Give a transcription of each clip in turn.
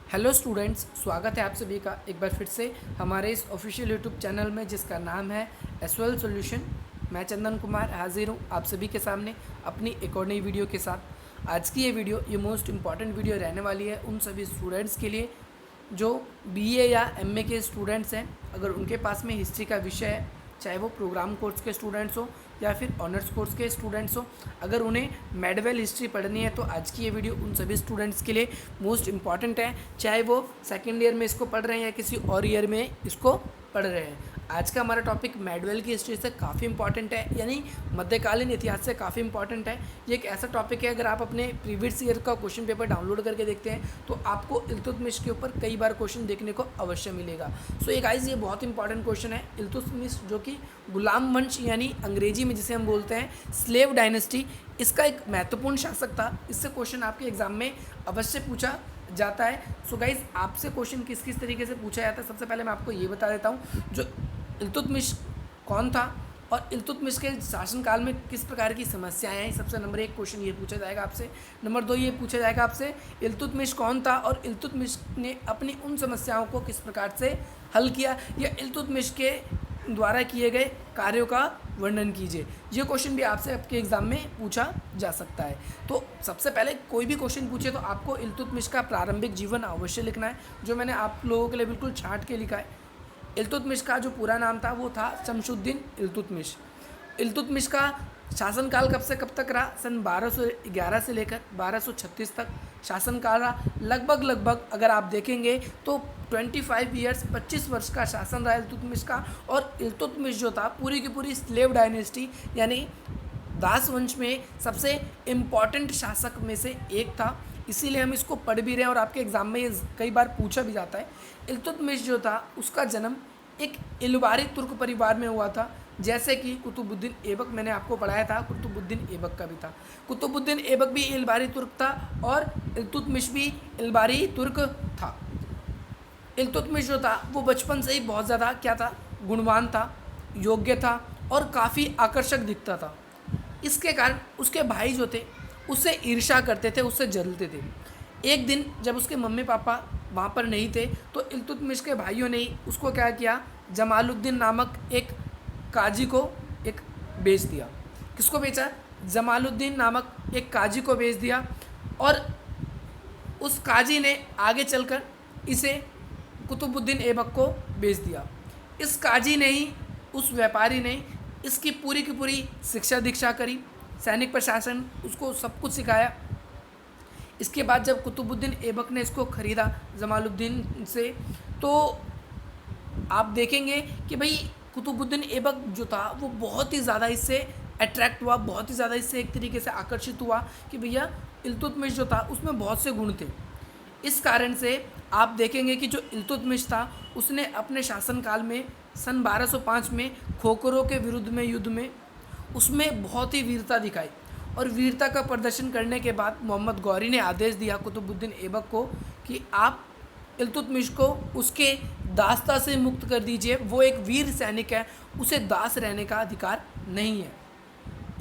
Hello students, स्वागत है आप सभी का एक बार फिर से हमारे इस ऑफिशियल यूट्यूब चैनल में जिसका नाम है एसवेल सॉल्यूशन। मैं चंदन कुमार हाजिर हूँ आप सभी के सामने अपनी एक और नई वीडियो के साथ। आज की ये मोस्ट इम्पॉर्टेंट वीडियो रहने वाली है उन सभी स्टूडेंट्स के लिए जो बीए या एमए के स्टूडेंट्स हैं। अगर उनके पास में हिस्ट्री का विषय है, चाहे वो प्रोग्राम कोर्स के स्टूडेंट्स हो या फिर ऑनर्स कोर्स के स्टूडेंट्स हो, अगर उन्हें मेडवेल हिस्ट्री पढ़नी है तो आज की ये वीडियो उन सभी स्टूडेंट्स के लिए मोस्ट इम्पॉर्टेंट है, चाहे वो सेकेंड ईयर में इसको पढ़ रहे हैं या किसी और ईयर में इसको पढ़ रहे हैं। आज का हमारा टॉपिक मेडवेल की हिस्ट्री से काफ़ी इंपॉर्टेंट है, यानी मध्यकालीन इतिहास से काफ़ी इंपॉर्टेंट है। ये एक ऐसा टॉपिक है, अगर आप अपने प्रीवियस ईयर का क्वेश्चन पेपर डाउनलोड करके देखते हैं तो आपको इल्तुतमिश के ऊपर कई बार क्वेश्चन देखने को अवश्य मिलेगा। सो ये गाइस, ये बहुत इंपॉर्टेंट क्वेश्चन है। इल्तुतमिश जो कि गुलाम वंश यानी अंग्रेजी में जिसे हम बोलते हैं स्लेव डायनेस्टी, इसका एक महत्वपूर्ण शासक था। इससे क्वेश्चन आपके एग्जाम में अवश्य पूछा जाता है। सो गाइज, आपसे क्वेश्चन किस किस तरीके से पूछा जाता है, सबसे पहले मैं आपको ये बता देता हूँ जो इल्तुतमिश कौन था और इल्तुतमिश के शासनकाल में किस प्रकार की समस्याएं आई। सबसे नंबर 1 क्वेश्चन ये पूछा जाएगा आपसे। नंबर 2 ये पूछा जाएगा आपसे इल्तुतमिश कौन था और इल्तुतमिश ने अपनी उन समस्याओं को किस प्रकार से हल किया, या इल्तुतमिश के द्वारा किए गए कार्यों का वर्णन कीजिए। ये क्वेश्चन भी आपसे आपके एग्जाम में पूछा जा सकता है। तो सबसे पहले कोई भी क्वेश्चन पूछे तो आपको इल्तुतमिश का प्रारंभिक जीवन अवश्य लिखना है, जो मैंने आप लोगों के लिए बिल्कुल छांट के लिखा है। इल्तुतमिश का जो पूरा नाम था वो था शमशुद्दीन इल्तुतमिश। इल्तुतमिश का शासनकाल कब से कब तक रहा? सन 1211 से लेकर 1236 तक शासनकाल रहा। लगभग अगर आप देखेंगे तो 25 ईयर्स 25 वर्ष का शासन रहा इल्तुतमिश का। और इल्तुतमिश जो था पूरी की पूरी स्लेव डायनेस्टी यानी दास वंश में सबसे इम्पॉर्टेंट शासक में से एक था, इसीलिए हम इसको पढ़ भी रहे हैं और आपके एग्जाम में ये कई बार पूछा भी जाता है। इल्तुतमिश जो था उसका जन्म एक इलबारी तुर्क परिवार में हुआ था, जैसे कि कुतुबुद्दीन ऐबक मैंने आपको पढ़ाया था, कुतुबुद्दीन ऐबक का भी था। कुतुबुद्दीन ऐबक भी इलबारी तुर्क था और इल्तुतमिश भी इलबारी तुर्क था। इल्तुतमिश जो था वो बचपन से ही बहुत ज़्यादा क्या था, गुणवान था, योग्य था और काफ़ी आकर्षक दिखता था। इसके कारण उसके भाई जो थे उससे ईर्ष्या करते थे, उससे जलते थे। एक दिन जब उसके मम्मी पापा वहाँ पर नहीं थे तो इल्तुतमिश के भाइयों ने ही उसको क्या किया, जमालुद्दीन नामक एक काजी को एक बेच दिया। किसको बेचा? जमालुद्दीन नामक एक काजी को बेच दिया। और उस काजी ने आगे चलकर इसे कुतुबुद्दीन ऐबक को बेच दिया। इस काजी ने ही, उस व्यापारी ने इसकी पूरी की पूरी शिक्षा दीक्षा करी, सैनिक प्रशासन, उसको सब कुछ सिखाया। इसके बाद जब कुतुबुद्दीन ऐबक ने इसको ख़रीदा जमालुद्दीन से, तो आप देखेंगे कि भाई कुतुबुद्दीन ऐबक जो था वो बहुत ही ज़्यादा इससे अट्रैक्ट हुआ, बहुत ही ज़्यादा इससे एक तरीके से आकर्षित हुआ कि भैया इल्तुतमिश जो था उसमें बहुत से गुण थे। इस कारण से आप देखेंगे कि जो इल्तुतमिश था उसने अपने शासनकाल में सन 1205 में खोखरों के विरुद्ध में युद्ध में उसमें बहुत ही वीरता दिखाई। और वीरता का प्रदर्शन करने के बाद मोहम्मद गौरी ने आदेश दिया कुतुबुद्दीन ऐबक को कि आप इल्तुतमिश को उसके दासता से मुक्त कर दीजिए। वो एक वीर सैनिक है, उसे दास रहने का अधिकार नहीं है।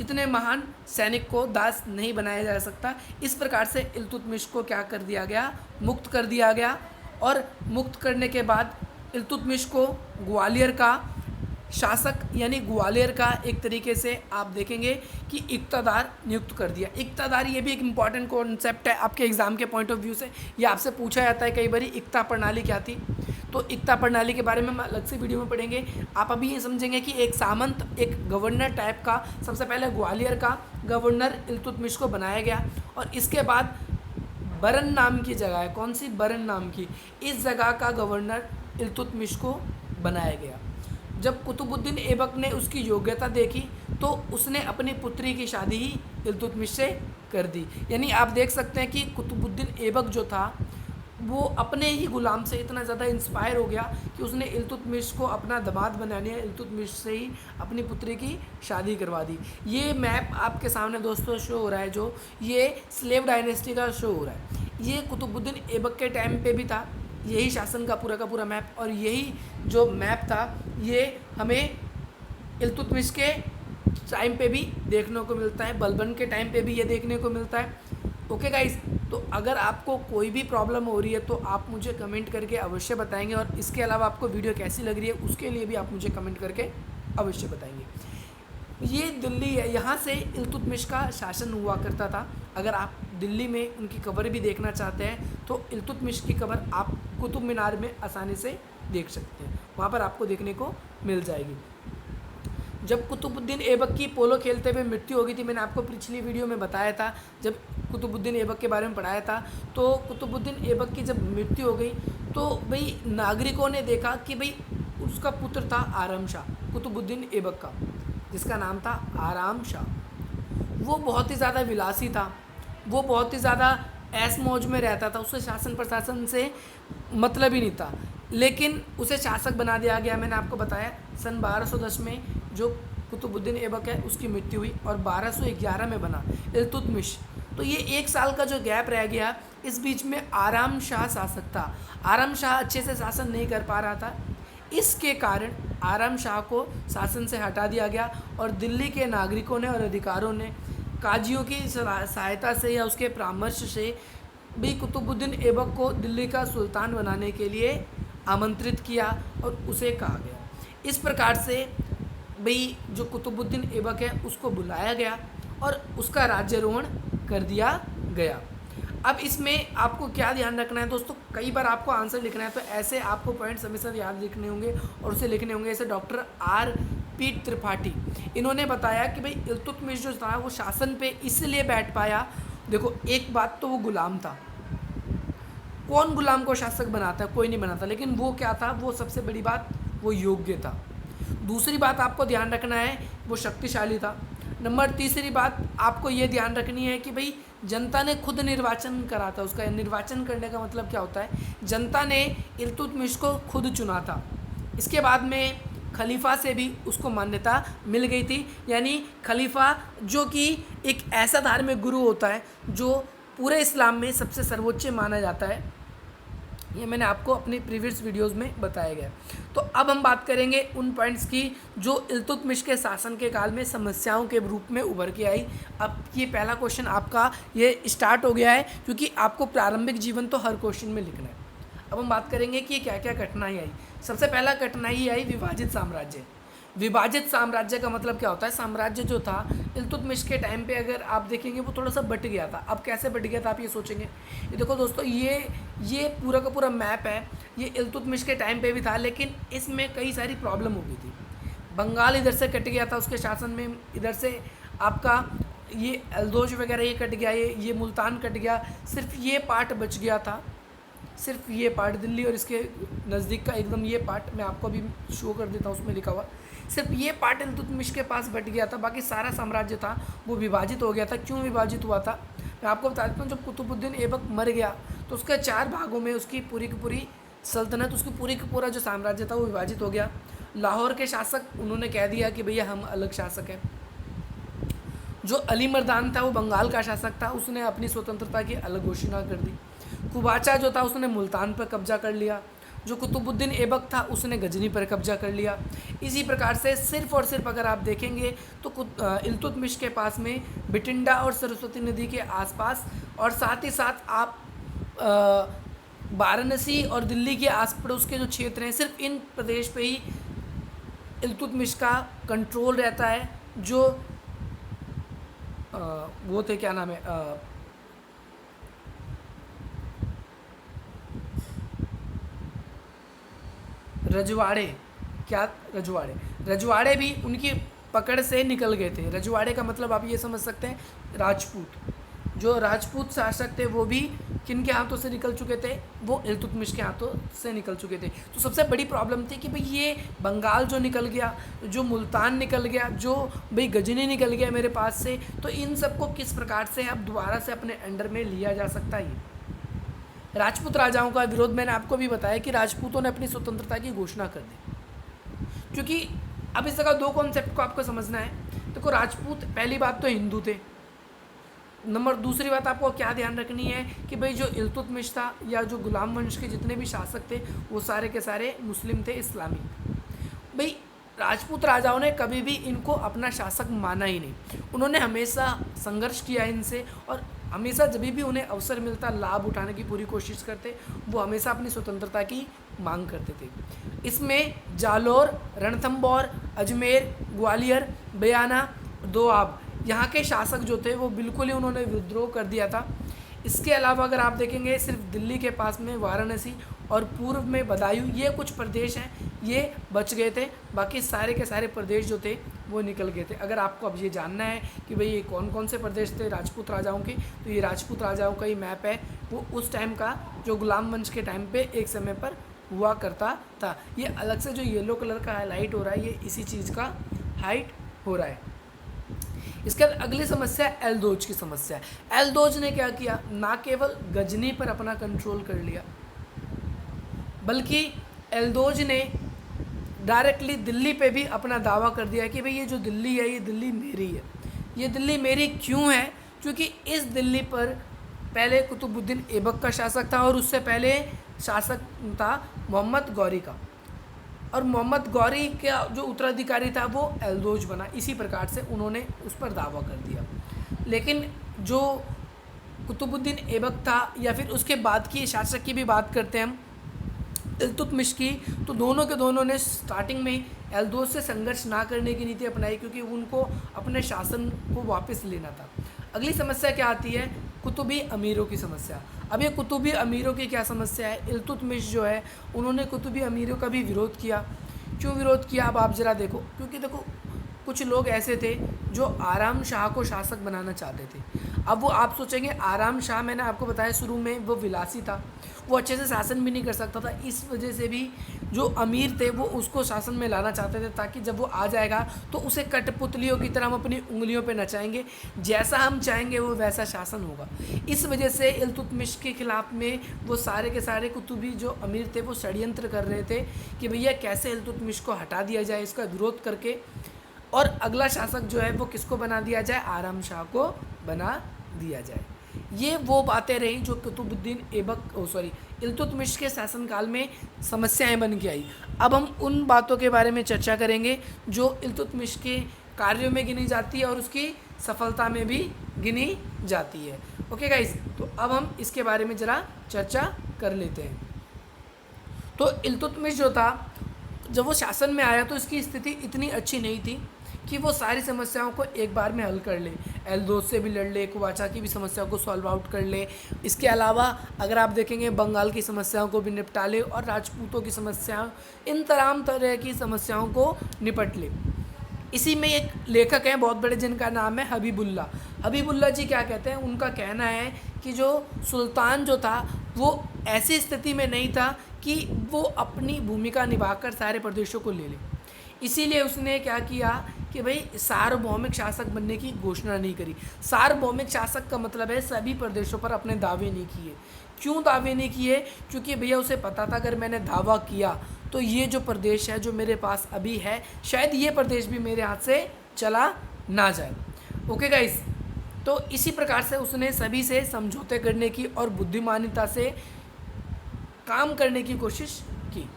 इतने महान सैनिक को दास नहीं बनाया जा सकता। इस प्रकार से इल्तुतमिश को क्या कर दिया गया, मुक्त कर दिया गया। और मुक्त करने के बाद इल्तुतमिश को ग्वालियर का शासक यानी ग्वालियर का एक तरीके से आप देखेंगे कि इक़्तादार नियुक्त कर दिया। इक़्तादार ये भी एक इम्पॉर्टेंट कॉन्सेप्ट है आपके एग्जाम के पॉइंट ऑफ व्यू से। ये आपसे पूछा जाता है कई बार, इक़्ता प्रणाली क्या थी। तो इक़्ता प्रणाली के बारे में हम अलग से वीडियो में पढ़ेंगे। आप अभी ये समझेंगे कि एक सामंत, एक गवर्नर टाइप का सबसे पहले ग्वालियर का गवर्नर इल्तुतमिश को बनाया गया। और इसके बाद बरन नाम की जगह है, कौन सी? बरन नाम की, इस जगह का गवर्नर इल्तुतमिश को बनाया गया। जब कुतुबुद्दीन ऐबक ने उसकी योग्यता देखी तो उसने अपनी पुत्री की शादी ही इल्तुतमिश से कर दी। यानी आप देख सकते हैं कि कुतुबुद्दीन ऐबक जो था वो अपने ही गुलाम से इतना ज़्यादा इंस्पायर हो गया कि उसने इल्तुतमिश को अपना दामाद बना लिया, इल्तुतमिश से ही अपनी पुत्री की शादी करवा दी। ये मैप आपके सामने दोस्तों शो हो रहा है, जो ये स्लेव डायनेस्टी का शो हो रहा है। ये कुतुबुद्दीन ऐबक के टाइम पे भी था, यही शासन का पूरा मैप। और यही जो मैप था ये हमें इल्तुतमिश के टाइम पे भी देखने को मिलता है, बलबन के टाइम पे भी ये देखने को मिलता है। ओके गाइस, तो अगर आपको कोई भी प्रॉब्लम हो रही है तो आप मुझे कमेंट करके अवश्य बताएंगे, और इसके अलावा आपको वीडियो कैसी लग रही है उसके लिए भी आप मुझे कमेंट करके अवश्य बताएंगे। ये दिल्ली है, यहाँ से इल्तुतमिश का शासन हुआ करता था। अगर आप दिल्ली में उनकी कब्र भी देखना चाहते हैं तो इल्तुतमिश की कब्र आप कुतुब मीनार में आसानी से देख सकते हैं, वहाँ पर आपको देखने को मिल जाएगी। जब कुतुबुद्दीन ऐबक की पोलो खेलते हुए मृत्यु हो गई थी, मैंने आपको पिछली वीडियो में बताया था, जब कुतुबुद्दीन ऐबक के बारे में पढ़ाया था, तो कुतुबुद्दीन ऐबक की जब मृत्यु हो गई तो भाई नागरिकों ने देखा कि भाई उसका पुत्र था आराम शाह, कुतुबुद्दीन ऐबक का जिसका नाम था आराम शाह, वो बहुत ही ज़्यादा विलासी था, वो बहुत ही ज़्यादा ऐश मौज में रहता था, उससे शासन प्रशासन से मतलब ही नहीं था, लेकिन उसे शासक बना दिया गया। मैंने आपको बताया सन 1210 में जो कुतुबुद्दीन ऐबक है उसकी मृत्यु हुई और 1211 में बना इल्तुतमिश। तो ये 1 साल का जो गैप रह गया, इस बीच में आराम शाह शासक था। आराम शाह अच्छे से शासन नहीं कर पा रहा था, इसके कारण आराम शाह को शासन से हटा दिया गया और दिल्ली के नागरिकों ने और अधिकारों ने काजियों की सहायता से या उसके परामर्श से भी कुतुबुद्दीन ऐबक को दिल्ली का सुल्तान बनाने के लिए आमंत्रित किया और उसे कहा गया। इस प्रकार से भाई जो कुतुबुद्दीन ऐबक है उसको बुलाया गया और उसका राज्यारोहण कर दिया गया। अब इसमें आपको क्या ध्यान रखना है दोस्तों, कई बार आपको आंसर लिखना है तो ऐसे आपको पॉइंट्स हमेशा याद लिखने होंगे और उसे लिखने होंगे। जैसे डॉक्टर R.P. त्रिपाठी, इन्होंने बताया कि भाई इल्तुतमिश जो था वो शासन पे इसलिए बैठ पाया। देखो, एक बात तो वो गुलाम था, कौन गुलाम को शासक बनाता है, कोई नहीं बनाता, लेकिन वो क्या था, वो सबसे बड़ी बात वो योग्य था। दूसरी बात आपको ध्यान रखना है वो शक्तिशाली था। नंबर तीसरी बात आपको ये ध्यान रखनी है कि भाई जनता ने खुद निर्वाचन करा था। उसका निर्वाचन करने का मतलब क्या होता है, जनता ने इल्तुतमिश को खुद चुना था। इसके बाद में खलीफा से भी उसको मान्यता मिल गई थी, यानी खलीफा जो कि एक ऐसा धार्मिक गुरु होता है जो पूरे इस्लाम में सबसे सर्वोच्च माना जाता है। ये मैंने आपको अपनी प्रीवियस वीडियोस में बताया गया। तो अब हम बात करेंगे उन पॉइंट्स की जो इल्तुतमिश के शासन के काल में समस्याओं के रूप में उभर के आई। अब ये पहला क्वेश्चन आपका ये स्टार्ट हो गया है, क्योंकि आपको प्रारंभिक जीवन तो हर क्वेश्चन में लिखना है। अब हम बात करेंगे कि क्या क्या कठिनाई आई। सबसे पहला कठिनाई आई विभाजित साम्राज्य। विभाजित साम्राज्य का मतलब क्या होता है, साम्राज्य जो था इल्तुतमिश के टाइम पे अगर आप देखेंगे वो थोड़ा सा बट गया था। अब कैसे बट गया था आप ये सोचेंगे, ये देखो दोस्तों, ये पूरा का पूरा मैप है, ये इल्तुतमिश के टाइम पे भी था, लेकिन इसमें कई सारी प्रॉब्लम हो गई थी। बंगाल इधर से कट गया था उसके शासन में, इधर से आपका ये एल्दोज वगैरह ये कट गया, ये मुल्तान कट गया, सिर्फ ये पार्ट बच गया था, सिर्फ ये पार्ट दिल्ली और इसके नज़दीक का एकदम ये पार्ट मैं आपको अभी शो कर देता हूँ, उसमें लिखा हुआ सिर्फ ये पार्ट इल्तुतमिश के पास बट गया था, बाकी सारा साम्राज्य था वो विभाजित हो गया था। क्यों विभाजित हुआ था मैं आपको बता देता हूँ। जब कुतुबुद्दीन ऐबक मर गया तो उसके 4 भागों में उसकी पूरी की पूरी सल्तनत, उसकी पूरी का पूरा जो साम्राज्य था वो विभाजित हो गया। लाहौर के शासक उन्होंने कह दिया कि भैया हम अलग शासक हैं। जो अली मर्दान था वो बंगाल का शासक था, उसने अपनी स्वतंत्रता की अलग घोषणा कर दी। कुबाचा जो था उसने मुल्तान पर कब्जा कर लिया। जो कुतुबुद्दीन ऐबक था उसने गजनी पर कब्जा कर लिया। इसी प्रकार से सिर्फ और सिर्फ अगर आप देखेंगे तो इल्तुतमिश के पास में बिटिंडा और सरस्वती नदी के आसपास और साथ ही साथ आप वाराणसी और दिल्ली के आस पड़ोस के जो क्षेत्र हैं, सिर्फ इन प्रदेश पे ही इल्तुतमिश का कंट्रोल रहता है। जो वो थे, क्या नाम है, रजवाड़े। क्या रजवाड़े भी उनकी पकड़ से निकल गए थे। रजवाड़े का मतलब आप ये समझ सकते हैं राजपूत। जो राजपूत शासक थे वो भी किन के हाथों से निकल चुके थे, वो इल्तुतमिश के हाथों से निकल चुके थे। तो सबसे बड़ी प्रॉब्लम थी कि भाई ये बंगाल जो निकल गया, जो मुल्तान निकल गया, जो भाई गजनी निकल गया मेरे पास से, तो इन सबको किस प्रकार से अब दोबारा से अपने अंडर में लिया जा सकता है। राजपूत राजाओं का विरोध, मैंने आपको भी बताया कि राजपूतों ने अपनी स्वतंत्रता की घोषणा कर दी। क्योंकि अब इस जगह 2 कॉन्सेप्ट को आपको समझना है। देखो, राजपूत पहली बात तो हिंदू थे। दूसरी बात आपको क्या ध्यान रखनी है कि भाई जो इल्तुतमिश था या जो गुलाम वंश के जितने भी शासक थे वो सारे के सारे मुस्लिम थे, इस्लामी। भाई राजपूत राजाओं ने कभी भी इनको अपना शासक माना ही नहीं। उन्होंने हमेशा संघर्ष किया इनसे और हमेशा जब भी उन्हें अवसर मिलता लाभ उठाने की पूरी कोशिश करते, वो हमेशा अपनी स्वतंत्रता की मांग करते थे। इसमें जालौर, रणथंभौर, अजमेर, ग्वालियर, बयाना, दोआब यहाँ के शासक जो थे वो बिल्कुल ही उन्होंने विद्रोह कर दिया था। इसके अलावा अगर आप देखेंगे सिर्फ दिल्ली के पास में वाराणसी और पूर्व में बदायूं, ये कुछ प्रदेश हैं ये बच गए थे, बाकी सारे के सारे प्रदेश जो थे वो निकल गए थे। अगर आपको अब ये जानना है कि भाई ये कौन कौन से प्रदेश थे राजपूत राजाओं के, तो ये राजपूत राजाओं का ही मैप है, वो उस टाइम का जो गुलाम वंश के टाइम पे एक समय पर हुआ करता था। ये अलग से जो येलो कलर का हाईलाइट हो रहा है ये इसी चीज़ का हाइट हो रहा है। इसके बाद अगली समस्या एलदोज की समस्या है। एलदोज ने क्या किया, ना केवल गजनी पर अपना कंट्रोल कर लिया, बल्कि एलदोज ने डायरेक्टली दिल्ली पे भी अपना दावा कर दिया कि भाई ये जो दिल्ली है ये दिल्ली मेरी है। ये दिल्ली मेरी क्यों है, क्योंकि इस दिल्ली पर पहले कुतुबुद्दीन ऐबक का शासक था और उससे पहले शासक था मोहम्मद गौरी का, और मोहम्मद गौरी का जो उत्तराधिकारी था वो एलदोज बना। इसी प्रकार से उन्होंने उस पर दावा कर दिया। लेकिन जो कुतुबुद्दीन ऐबक था या फिर उसके बाद की शासक की भी बात करते हैं हम इल्तुतमिश की, तो दोनों के दोनों ने स्टार्टिंग में एलदोज से संघर्ष ना करने की नीति अपनाई, क्योंकि उनको अपने शासन को वापस लेना था। अगली समस्या क्या आती है, कुतुबी अमीरों की समस्या। अब ये कुतुबी अमीरों की क्या समस्या है, इल्तुतमिश जो है उन्होंने कुतुबी अमीरों का भी विरोध किया। क्यों विरोध किया, अब आप ज़रा देखो, क्योंकि देखो कुछ लोग ऐसे थे जो आराम शाह को शासक बनाना चाहते थे। अब वो आप सोचेंगे आराम शाह, मैंने आपको बताया शुरू में, वो विलासी था, वो अच्छे से शासन भी नहीं कर सकता था। इस वजह से भी जो अमीर थे वो उसको शासन में लाना चाहते थे, ताकि जब वो आ जाएगा तो उसे कठपुतलियों की तरह हम अपनी उंगलियों पे नचाएंगे, जैसा हम चाहेंगे वो वैसा शासन होगा। इस वजह से इल्तुतमिश के खिलाफ में वो सारे के सारे कुतुबी जो अमीर थे वो षड्यंत्र कर रहे थे कि भैया कैसे इल्तुतमिश को हटा दिया जाए, इसका विरोध करके, और अगला शासक जो है वो किसको बना दिया जाए, आराम शाह को बना दिया जाए। ये वो बातें रहीं जो कुतुबुद्दीन ऐबक इल्तुतमिश के शासनकाल में समस्याएं बन के आई। अब हम उन बातों के बारे में चर्चा करेंगे जो इल्तुतमिश के कार्यों में गिनी जाती है और उसकी सफलता में भी गिनी जाती है। ओके गाइस, तो अब हम इसके बारे में ज़रा चर्चा कर लेते हैं। तो इल्तुतमिश जो था, जब वो शासन में आया तो इसकी स्थिति इतनी अच्छी नहीं थी कि वो सारी समस्याओं को एक बार में हल कर ले, एलदोज से भी लड़ ले, कुवाचा की भी समस्याओं को सॉल्व आउट कर ले। इसके अलावा अगर आप देखेंगे बंगाल की समस्याओं को भी निपटा ले और राजपूतों की समस्याओं, इन तमाम तरह की समस्याओं को निपट ले। इसी में एक लेखक हैं बहुत बड़े जिनका नाम है हबीबुल्ला। हबीबुल्ला जी क्या कहते हैं, उनका कहना है कि जो सुल्तान जो था वो ऐसी स्थिति में नहीं था कि वो अपनी भूमिका निभाकर सारे प्रदेशों को ले ले। इसीलिए उसने क्या किया कि भाई सार्वभौमिक शासक बनने की घोषणा नहीं करी। सार्वभौमिक शासक का मतलब है सभी प्रदेशों पर अपने दावे नहीं किए। क्यों दावे नहीं किए, क्योंकि भैया उसे पता था अगर मैंने दावा किया तो ये जो प्रदेश है जो मेरे पास अभी है, शायद ये प्रदेश भी मेरे हाथ से चला ना जाए। ओके गाइस, तो इसी प्रकार से उसने सभी से समझौते करने की और बुद्धिमानिता से काम करने की कोशिश की।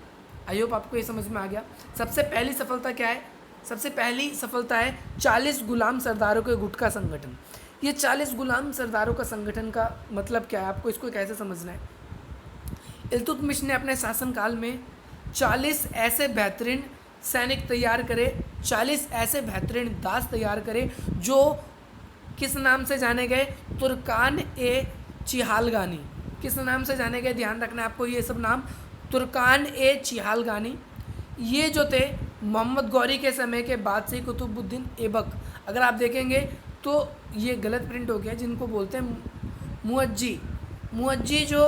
आई होप आपको ये समझ में आ गया। सबसे पहली सफलता क्या है, सबसे पहली सफलता है 40 गुलाम सरदारों के गुट का संगठन। ये 40 गुलाम सरदारों का संगठन का मतलब क्या है, आपको इसको कैसे समझना है। इल्तुतमिश ने अपने शासनकाल में 40 ऐसे बेहतरीन सैनिक तैयार करे, 40 ऐसे बेहतरीन दास तैयार करे जो किस नाम से जाने गए, तुर्कान ए चिहालगानी। किस नाम से जाने गए, ध्यान रखना आपको ये सब नाम, तुर्कान ए चिहालगानी। ये जो थे मोहम्मद गौरी के समय के बाद से कुतुबुद्दीन ऐबक, अगर आप देखेंगे तो ये गलत प्रिंट हो गया, जिनको बोलते हैं मुअज्जी जो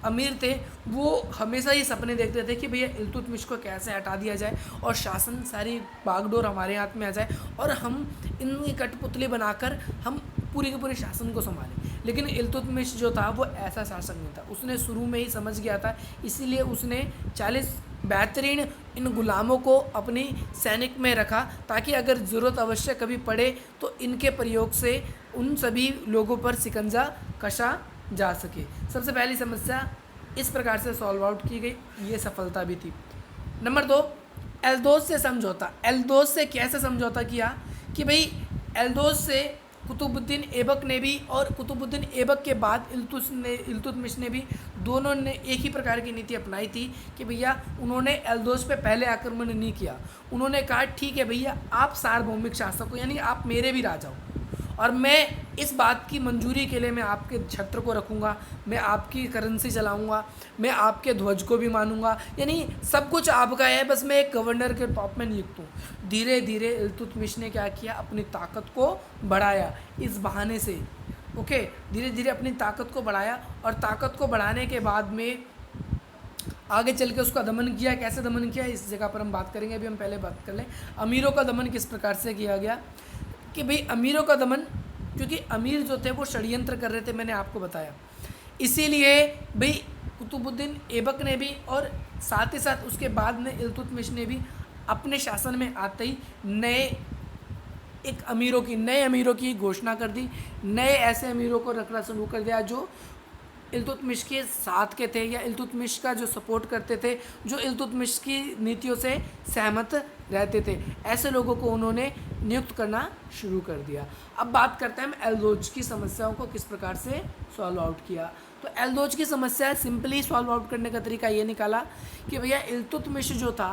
अमीर थे वो हमेशा ये सपने देखते थे कि भैया इल्तुतमिश को कैसे हटा दिया जाए और शासन सारी बागडोर हमारे हाथ में आ जाए और हम इनकी कठपुतली बनाकर हम पूरी के पूरे शासन को संभालें। लेकिन इल्तुतमिश जो था वो ऐसा शासक नहीं था, उसने शुरू में ही समझ गया था, इसीलिए उसने 40 बेहतरीन इन गुलामों को अपनी सैनिक में रखा ताकि अगर ज़रूरत अवश्य कभी पड़े तो इनके प्रयोग से उन सभी लोगों पर शिकंजा कसा जा सके। सबसे पहली समस्या इस प्रकार से सॉल्व आउट की गई, ये सफलता भी थी। नंबर 2, एलदोज से समझौता। एलदोज से कैसे समझौता किया कि भाई एलदोज से कुतुबुद्दीन ऐबक ने भी, और कुतुबुद्दीन ऐबक के बाद इल्तुतमिश ने भी, दोनों ने एक ही प्रकार की नीति अपनाई थी कि भैया उन्होंने एल्दोज पे पहले आक्रमण नहीं किया। उन्होंने कहा ठीक है भैया, आप सार्वभौमिक शासक हो, यानी आप मेरे भी राजा हो, और मैं इस बात की मंजूरी के लिए मैं आपके छत्र को रखूँगा, मैं आपकी करेंसी चलाऊँगा, मैं आपके ध्वज को भी मानूंगा, यानी सब कुछ आपका है, बस मैं एक गवर्नर के टॉप में नियुक्त हूँ। धीरे धीरे इल्तुतमिश ने क्या किया, अपनी ताकत को बढ़ाया इस बहाने से। ओके, धीरे धीरे अपनी ताकत को बढ़ाया, और ताकत को बढ़ाने के बाद में आगे चल के उसका दमन किया। कैसे दमन किया इस जगह पर हम बात करेंगे, अभी हम पहले बात कर लें अमीरों का दमन किस प्रकार से किया गया। कि भाई अमीरों का दमन, क्योंकि अमीर जो थे वो षड्यंत्र कर रहे थे, मैंने आपको बताया, इसीलिए भाई कुतुबुद्दीन ऐबक ने भी, और साथ ही साथ उसके बाद में इल्तुतमिश ने भी अपने शासन में आते ही नए अमीरों की घोषणा कर दी। नए ऐसे अमीरों को रखना शुरू कर दिया जो इल्तुतमिश के साथ के थे, या इल्तुतमिश का जो सपोर्ट करते थे, जो इल्तुतमिश की नीतियों से सहमत रहते थे। ऐसे लोगों को उन्होंने नियुक्त करना शुरू कर दिया। अब बात करते हैं हम एल्दोज की समस्याओं को किस प्रकार से सॉल्व आउट किया। तो एल्दोज की समस्या सिंपली सॉल्व आउट करने का तरीका ये निकाला कि भैया इल्तुतमिश जो था,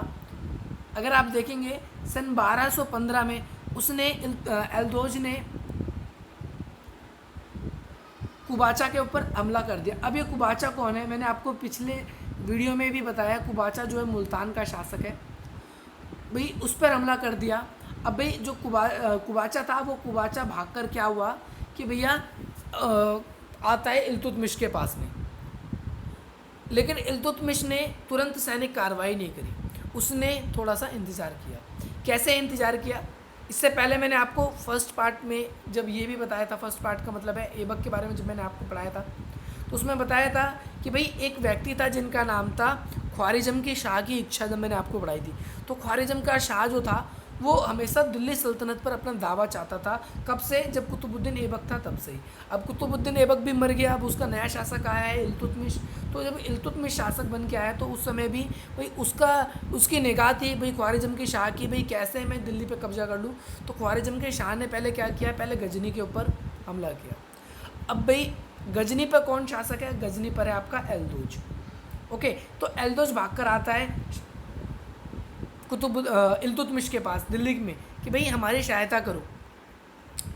अगर आप देखेंगे सन 1215 में उसने एल्दोज ने कुबाचा के ऊपर हमला कर दिया। अब ये कुबाचा कौन है, मैंने आपको पिछले वीडियो में भी बताया, कुबाचा जो है मुल्तान का शासक है भाई, उस पर हमला कर दिया। अब भाई जो कुबाचा था, वो कुबाचा भागकर क्या हुआ कि भैया आता है इल्तुतमिश के पास में, लेकिन इल्तुतमिश ने तुरंत सैनिक कार्रवाई नहीं करी, उसने थोड़ा सा इंतज़ार किया। कैसे इंतज़ार किया, इससे पहले मैंने आपको फर्स्ट पार्ट में जब ये भी बताया था, फर्स्ट पार्ट का मतलब है ऐबक के बारे में, जब मैंने आपको पढ़ाया था तो उसमें बताया था कि भाई एक व्यक्ति था जिनका नाम था ख्वारिज़म की शाह की इच्छा, जब मैंने आपको पढ़ाई थी। तो ख्वारिज़म का शाह जो था वो हमेशा दिल्ली सल्तनत पर अपना दावा चाहता था। कब से, जब कुतुबुद्दीन ऐबक था तब से ही। अब कुतुबुद्दीन ऐबक भी मर गया, अब उसका नया शासक आया है इल्तुतमिश। तो जब इल्तुतमिश शासक बन के आया तो उस समय भी भाई उसकी निगाह थी भाई ख्वारिज़म के शाह की, भाई कैसे मैं दिल्ली पे कब्जा कर लूँ। तो ख्वारिज़म के शाह ने पहले क्या किया, पहले गजनी के ऊपर हमला किया। अब भाई गजनी पर कौन शासक है, गजनी पर है आपका एल्दोज। ओके, तो एल्दोज भाग कर आता है इल्तुतमिश के पास दिल्ली में कि भाई हमारी सहायता करो।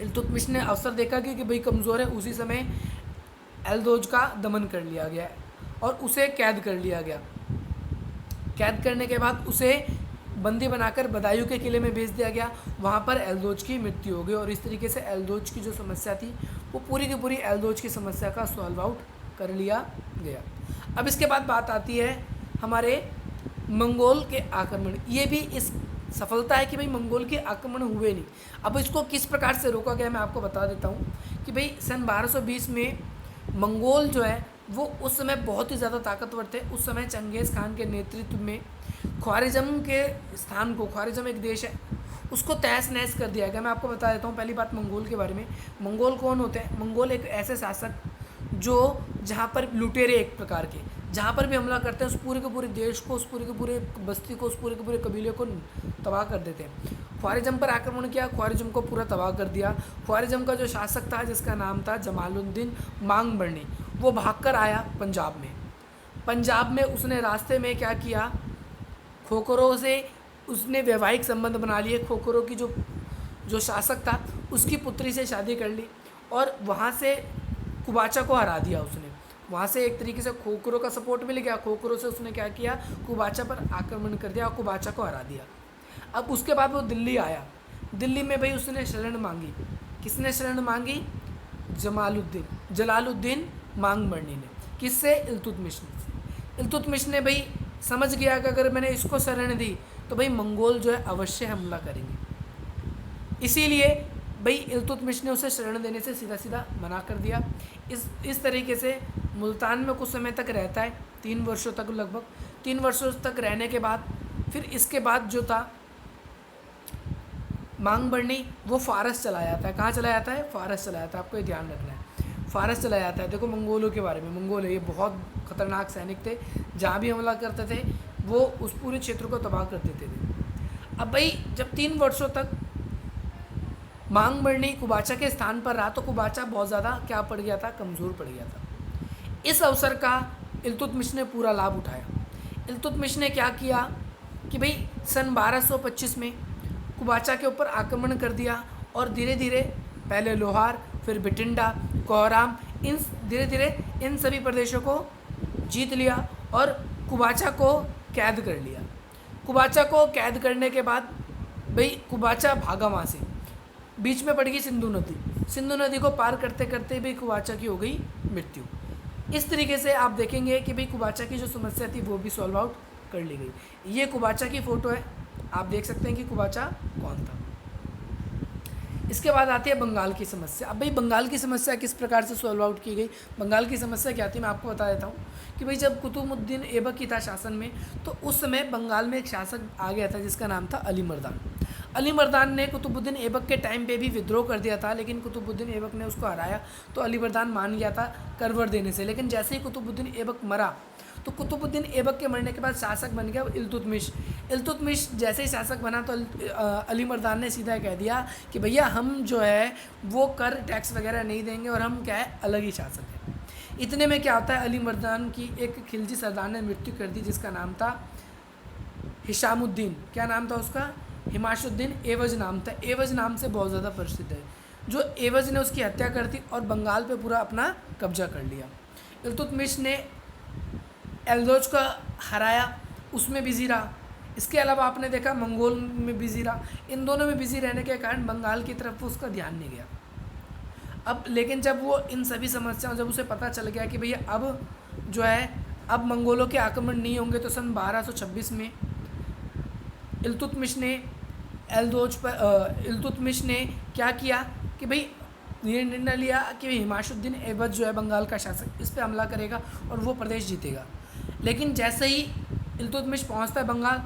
इल्तुतमिश ने अवसर देखा कि भाई कमज़ोर है, उसी समय एल्दोज का दमन कर लिया गया और उसे कैद कर लिया गया। कैद करने के बाद उसे बंदी बनाकर बदायूं के किले में भेज दिया गया। वहाँ पर एल्दोज की मृत्यु हो गई, और इस तरीके से एल्दोज की जो समस्या थी वो पूरी की पूरी एल्दोज की समस्या का सॉल्व आउट कर लिया गया। अब इसके बाद बात आती है हमारे मंगोल के आक्रमण। ये भी इस सफलता है कि भाई मंगोल के आक्रमण हुए नहीं। अब इसको किस प्रकार से रोका गया मैं आपको बता देता हूँ कि भाई सन 1220 में मंगोल जो है वो उस समय बहुत ही ज़्यादा ताकतवर थे। उस समय चंगेज़ खान के नेतृत्व में ख्वारिज़म के स्थान को, ख्वारिज़म एक देश है, उसको तहस नहस कर दिया गया। मैं आपको बता देता हूँ पहली बात मंगोल के बारे में। मंगोल कौन होते हैं, मंगोल एक ऐसे शासक जो जहाँ पर लुटेरे एक प्रकार के, जहाँ पर भी हमला करते हैं उस पूरे के पूरे देश को, उस पूरे के पूरे बस्ती को, उस पूरे के पूरे कबीले को तबाह कर देते हैं। ख्वारिज़म पर आक्रमण किया, ख्वारिज़म को पूरा तबाह कर दिया। ख्वारिज़म का जो शासक था जिसका नाम था जमालुद्दीन मांगबरनी, वो भागकर आया पंजाब में। पंजाब में उसने रास्ते में क्या किया, खोखरों से उसने वैवाहिक संबंध बना लिए। खोखरों की जो शासक था उसकी पुत्री से शादी कर ली, और वहाँ से कुबाचा को हरा दिया उसने। वहाँ से एक तरीके से खोखरों का सपोर्ट मिल गया। खोखरों से उसने क्या किया, कुबाचा पर आक्रमण कर दिया और कुबाचा को हरा दिया। अब उसके बाद वो दिल्ली आया। दिल्ली में भाई उसने शरण मांगी। किसने शरण मांगी, जलालुद्दीन मांगबरनी ने। किससे, इल्तुतमिश ने। इल्तुतमिश ने भाई समझ गया कि अगर मैंने इसको शरण दी तो भाई मंगोल जो है अवश्य हमला करेंगे। इसीलिए भाई इल्तुतमिश ने उसे शरण देने से सीधा सीधा मना कर दिया। इस तरीके से मुल्तान में कुछ समय तक रहता है, 3 वर्षों तक, लगभग 3 वर्षों तक रहने के बाद फिर इसके बाद जो था मांगबरनी, वो फारस चला जाता है। कहाँ चला जाता है, फारस चला जाता है। आपको ये ध्यान रखना है, फारस चला जाता है। देखो मंगोलों के बारे में, मंगोल है ये बहुत खतरनाक सैनिक थे, जहाँ भी हमला करते थे वो उस पूरे क्षेत्र को तबाह कर देते थे। अब भाई जब 3 वर्षों तक मांग बढ़नी कुबाचा के स्थान पर रहा तो कुबाचा बहुत ज़्यादा क्या पड़ गया था, कमज़ोर पड़ गया था। इस अवसर का इल्तुतमिश ने पूरा लाभ उठाया। इल्तुतमिश ने क्या किया कि भाई सन 1225 में कुबाचा के ऊपर आक्रमण कर दिया और धीरे धीरे पहले लोहार, फिर बिटिंडा, कोहराम, इन धीरे धीरे इन सभी प्रदेशों को जीत लिया और कुबाचा को कैद कर लिया। कुबाचा को कैद करने के बाद भाई कुबाचा भागा वहाँ से, बीच में पड़ गई सिंधु नदी। सिंधु नदी को पार करते करते भाई कुबाचा की हो गई मृत्यु। इस तरीके से आप देखेंगे कि भाई कुबाचा की जो समस्या थी वो भी सॉल्व आउट कर ली गई। ये कुबाचा की फ़ोटो है, आप देख सकते हैं कि कुबाचा कौन था। इसके बाद आती है बंगाल की समस्या। अब भाई बंगाल की समस्या किस प्रकार से सॉल्व आउट की गई, बंगाल की समस्या क्या थी मैं आपको बता देता हूँ कि भाई जब कुतुबुद्दीन ऐबक की था शासन में, तो उस समय बंगाल में एक शासक आ गया था जिसका नाम था अली मर्दान। अली मर्दान ने कुतुबुद्दीन ऐबक के टाइम पे भी विद्रोह कर दिया था, लेकिन कुतुबुद्दीन ऐबक ने उसको हराया तो अली मर्दान मान गया था करवर देने से। लेकिन जैसे ही कुतुबुद्दीन ऐबक मरा तो कुतुबुद्दीन ऐबक के मरने के बाद शासक बन गया इल्तुतमिश। इल्तुतमिश जैसे ही शासक बना तो अली मर्दान ने सीधा कह दिया कि भैया हम जो है वो कर टैक्स वगैरह नहीं देंगे और हम क्या है अलग ही शासक हैं। इतने में क्या होता है, अली मर्दान की एक खिलजी सरदार ने मृत्यु कर दी जिसका नाम था हिशामुद्दीन। क्या नाम था उसका? हिमाशुद्दीन एवज नाम था। एवज नाम से बहुत ज़्यादा प्रसिद्ध है। जो एवज ने उसकी हत्या कर दी और बंगाल पे पूरा अपना कब्जा कर लिया। इल्तुतमिश ने एल्दोज का हराया, उसमें बिजी रहा। इसके अलावा आपने देखा मंगोल में बिजी रहा। इन दोनों में बिजी रहने के कारण बंगाल की तरफ उसका ध्यान नहीं गया। अब लेकिन जब वो इन सभी समस्याओं जब उसे पता चल गया कि भैया अब जो है अब मंगोलों के आक्रमण नहीं होंगे, तो सन 1226 में इल्तुतमिश ने क्या किया कि भाई ये निर्णय लिया कि हिमाशुद्दीन ऐबक जो है बंगाल का शासक, इस पे हमला करेगा और वो प्रदेश जीतेगा। लेकिन जैसे ही इल्तुतमिश पहुंचता है बंगाल,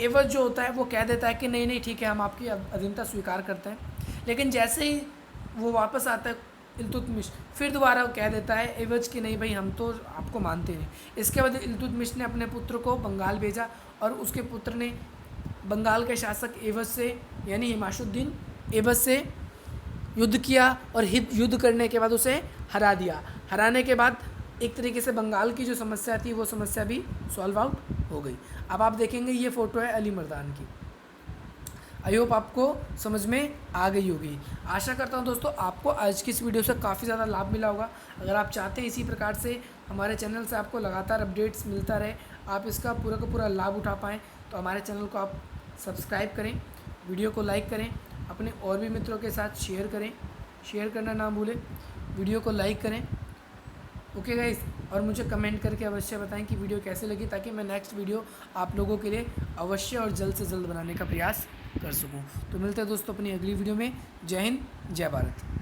ऐबक जो होता है वो कह देता है कि नहीं नहीं ठीक है हम आपकी अधीनता स्वीकार करते हैं। लेकिन जैसे ही वो वापस आता है इल्तुतमिश फिर दोबारा वो कह देता है ऐबक कि नहीं भाई हम तो आपको मानते हैं। इसके बाद इल्तुतमिश ने अपने पुत्र को बंगाल भेजा और उसके पुत्र ने बंगाल के शासक ऐबक से यानी हिमाशुद्दीन ऐबक से युद्ध किया और युद्ध करने के बाद उसे हरा दिया। हराने के बाद एक तरीके से बंगाल की जो समस्या थी वो समस्या भी सॉल्व आउट हो गई। अब आप देखेंगे ये फ़ोटो है अली मर्दान की। आई होप आपको समझ में आ गई होगी। आशा करता हूँ दोस्तों आपको आज की इस वीडियो से काफ़ी ज़्यादा लाभ मिला होगा। अगर आप चाहते हैं इसी प्रकार से हमारे चैनल से आपको लगातार अपडेट्स मिलता रहे, आप इसका पूरा का पूरा लाभ उठा पाएँ, तो हमारे चैनल को आप सब्सक्राइब करें, वीडियो को लाइक करें, अपने और भी मित्रों के साथ शेयर करें, शेयर करना ना भूलें, वीडियो को लाइक करें। ओके गाइस, और मुझे कमेंट करके अवश्य बताएं कि वीडियो कैसे लगी, ताकि मैं नेक्स्ट वीडियो आप लोगों के लिए अवश्य और जल्द से जल्द बनाने का प्रयास कर सकूं। तो मिलते हैं दोस्तों अपनी अगली वीडियो में। जय हिंद, जय भारत।